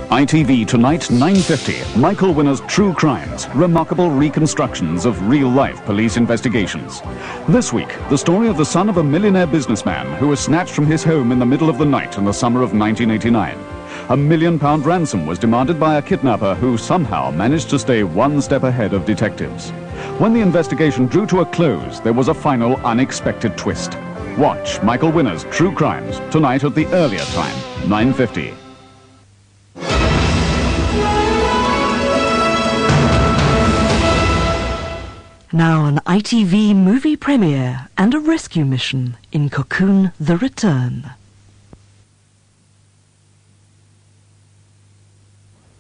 ITV tonight, 9:50. Michael Winner's True Crimes, remarkable reconstructions of real-life police investigations. This week, the story of the son of a millionaire businessman who was snatched from his home in the middle of the night in the summer of 1989. A £1 million ransom was demanded by a kidnapper who somehow managed to stay one step ahead of detectives. When the investigation drew to a close, there was a final unexpected twist. Watch Michael Winner's True Crimes tonight at the earlier time, 9:50. Now an ITV movie premiere and a rescue mission in Cocoon: The Return.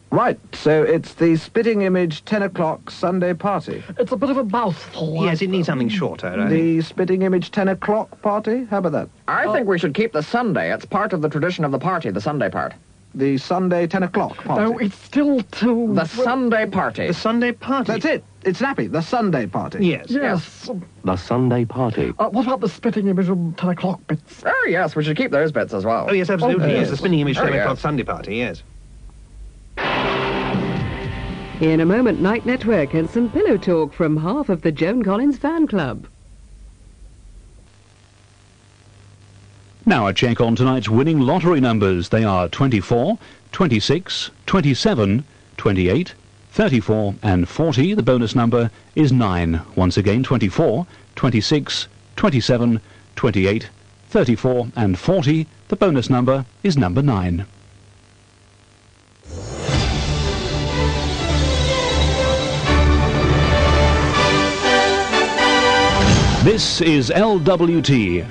Right, so it's the Spitting Image 10 o'clock Sunday party. It's a bit of a mouthful. Yes, it needs something shorter, I think. The Spitting Image 10 o'clock party? How about that? I think we should keep the Sunday. It's part of the tradition of the party, the Sunday part. The Sunday 10 o'clock party? No, it's still too... The Sunday party. The Sunday party? That's it. It's snappy. The Sunday party. Yes. Yes. The Sunday party. What about the Spitting Image of 10 o'clock bits? Oh, yes, we should keep those bits as well. Oh, yes, absolutely. Oh, yes, the Spinning Image 10 yes. o'clock Sunday party, yes. In a moment, Night Network and some pillow talk from half of the Joan Collins fan club. Now a check on tonight's winning lottery numbers. They are 24, 26, 27, 28, 34 and 40. The bonus number is 9. Once again, 24, 26, 27, 28, 34 and 40. The bonus number is number 9. This is LWT.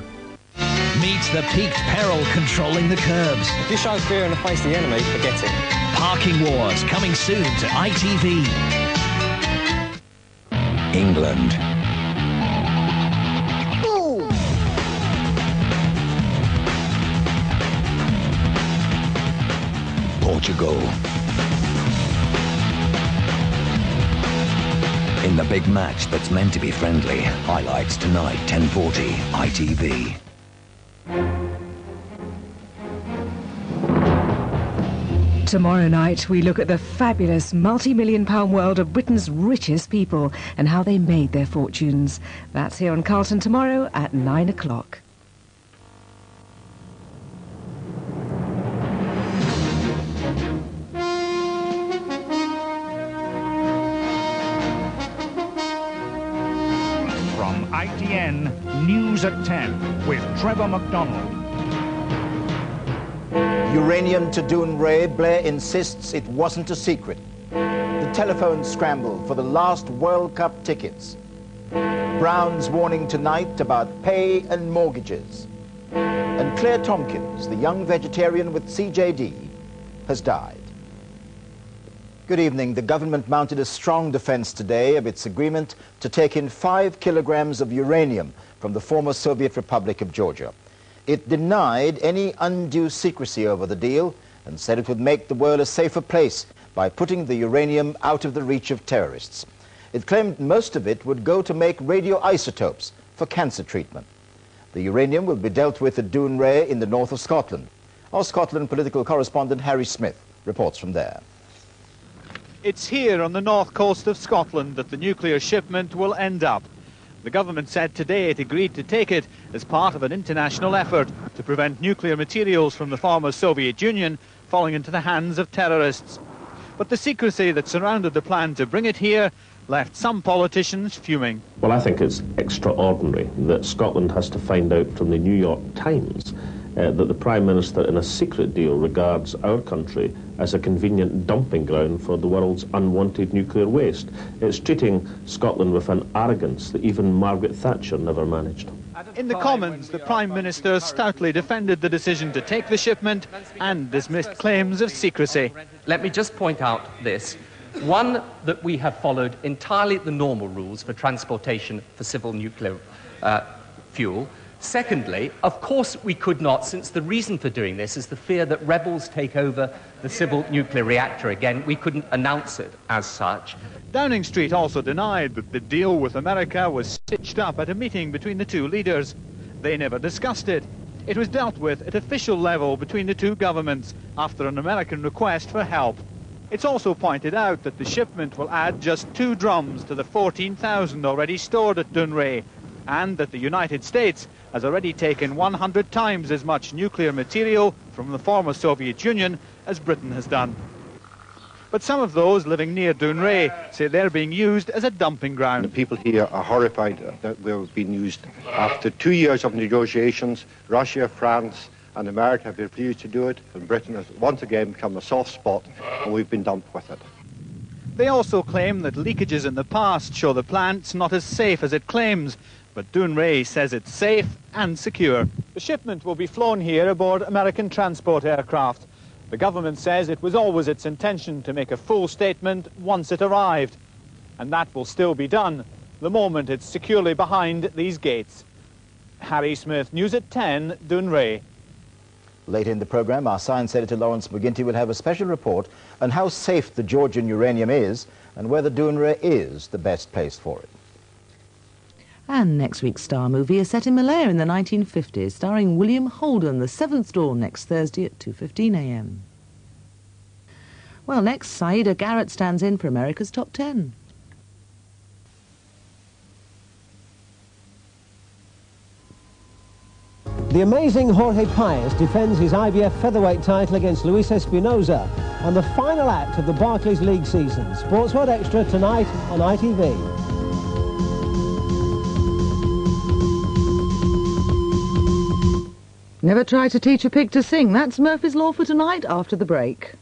Meet the peaked peril controlling the curbs. If you show fear in the face of the enemy, forget it. Parking Wars, coming soon to ITV. England. Ooh. Portugal. In the big match that's meant to be friendly. Highlights tonight, 10:40, ITV. Tomorrow night, we look at the fabulous multi-million-pound world of Britain's richest people and how they made their fortunes. That's here on Carlton tomorrow at 9 o'clock. From ITN, News at 10 with Trevor McDonald. Uranium to Dounreay, Blair insists it wasn't a secret. The telephone scramble for the last World Cup tickets. Brown's warning tonight about pay and mortgages. And Claire Tompkins, the young vegetarian with CJD, has died. Good evening. The government mounted a strong defense today of its agreement to take in 5 kilograms of uranium from the former Soviet Republic of Georgia. It denied any undue secrecy over the deal and said it would make the world a safer place by putting the uranium out of the reach of terrorists. It claimed most of it would go to make radioisotopes for cancer treatment. The uranium will be dealt with at Dounreay in the north of Scotland. Our Scotland political correspondent Harry Smith reports from there. It's here on the north coast of Scotland that the nuclear shipment will end up. The government said today it agreed to take it as part of an international effort to prevent nuclear materials from the former Soviet Union falling into the hands of terrorists. But the secrecy that surrounded the plan to bring it here left some politicians fuming. Well, I think it's extraordinary that Scotland has to find out from the New York Times that the Prime Minister in a secret deal regards our country as a convenient dumping ground for the world's unwanted nuclear waste. It's treating Scotland with an arrogance that even Margaret Thatcher never managed. In the Commons, the Prime Minister stoutly defended the decision to take the shipment and dismissed claims of secrecy. Let me just point out this. One, that we have followed entirely the normal rules for transportation for civil nuclear fuel. Secondly, of course we could not, since the reason for doing this is the fear that rebels take over the civil nuclear reactor again, we couldn't announce it as such. Downing Street also denied that the deal with America was stitched up at a meeting between the two leaders. They never discussed it. It was dealt with at official level between the two governments after an American request for help. It's also pointed out that the shipment will add just 2 drums to the 14,000 already stored at Dunray, and that the United States has already taken 100 times as much nuclear material from the former Soviet Union as Britain has done. But some of those living near Dunray say they're being used as a dumping ground. The people here are horrified that we're being used. After 2 years of negotiations, Russia, France and America have refused to do it, and Britain has once again become a soft spot, and we've been dumped with it. They also claim that leakages in the past show the plant's not as safe as it claims, but Dunray says it's safe and secure. The shipment will be flown here aboard American transport aircraft. The government says it was always its intention to make a full statement once it arrived, and that will still be done the moment it's securely behind these gates. Harry Smith, News at 10, Dunray. Later in the programme, our science editor Lawrence McGinty will have a special report on how safe the Georgian uranium is and whether Dunray is the best place for it. And next week's Star movie is set in Malaya in the 1950s, starring William Holden, The Seventh Door, next Thursday at 2:15 a.m. Well, next, Saida Garrett stands in for America's Top 10. The amazing Jorge Paez defends his IBF featherweight title against Luis Espinoza and the final act of the Barclays League season. Sports World Extra tonight on ITV. Never try to teach a pig to sing. That's Murphy's Law for tonight after the break.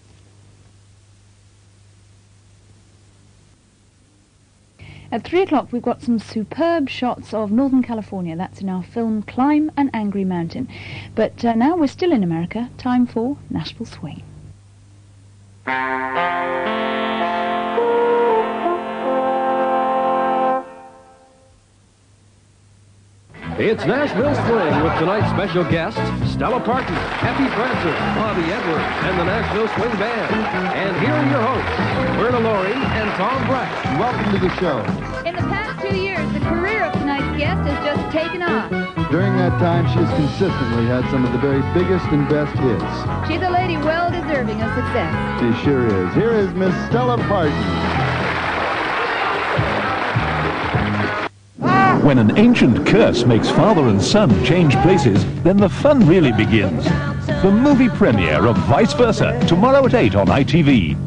At 3 o'clock we've got some superb shots of Northern California. That's in our film Climb an Angry Mountain. But now we're still in America. Time for Nashville Swing. It's Nashville Swing with tonight's special guests, Stella Parton, Effie Francis, Bobby Edwards, and the Nashville Swing Band. And here are your hosts, Verna Laurie and Tom Brack. Welcome to the show. In the past 2 years, the career of tonight's guest has just taken off. During that time, she has consistently had some of the very biggest and best hits. She's a lady well deserving of success. She sure is. Here is Miss Stella Parton. When an ancient curse makes father and son change places, then the fun really begins. The movie premiere of Vice Versa, tomorrow at 8 on ITV.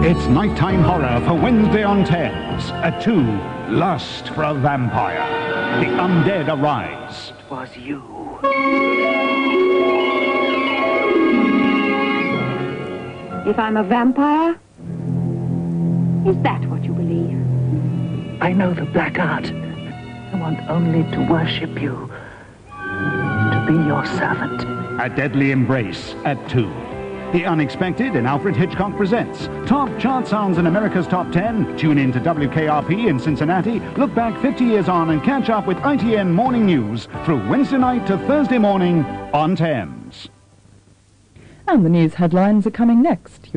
It's nighttime horror for Wednesday on Thames. At 2, Lust for a Vampire. The undead arise. It was you. If I'm a vampire, is that what you believe? I know the black art. I want only to worship you, to be your servant. A Deadly Embrace at 2. The Unexpected in Alfred Hitchcock Presents. Top chart sounds in America's Top 10. Tune in to WKRP in Cincinnati. Look back 50 years on and catch up with ITN Morning News through Wednesday night to Thursday morning on Thames. And the news headlines are coming next.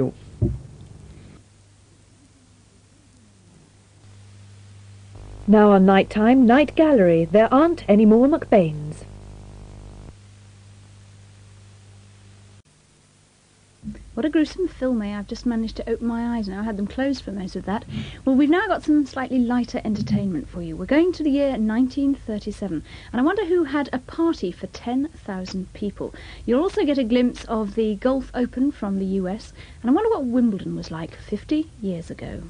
Now on Nighttime, Night Gallery, there aren't any more McBains. What a gruesome film, eh? I've just managed to open my eyes now. I had them closed for most of that. Well, we've now got some slightly lighter entertainment for you. We're going to the year 1937, and I wonder who had a party for 10,000 people. You'll also get a glimpse of the Golf Open from the US, and I wonder what Wimbledon was like 50 years ago.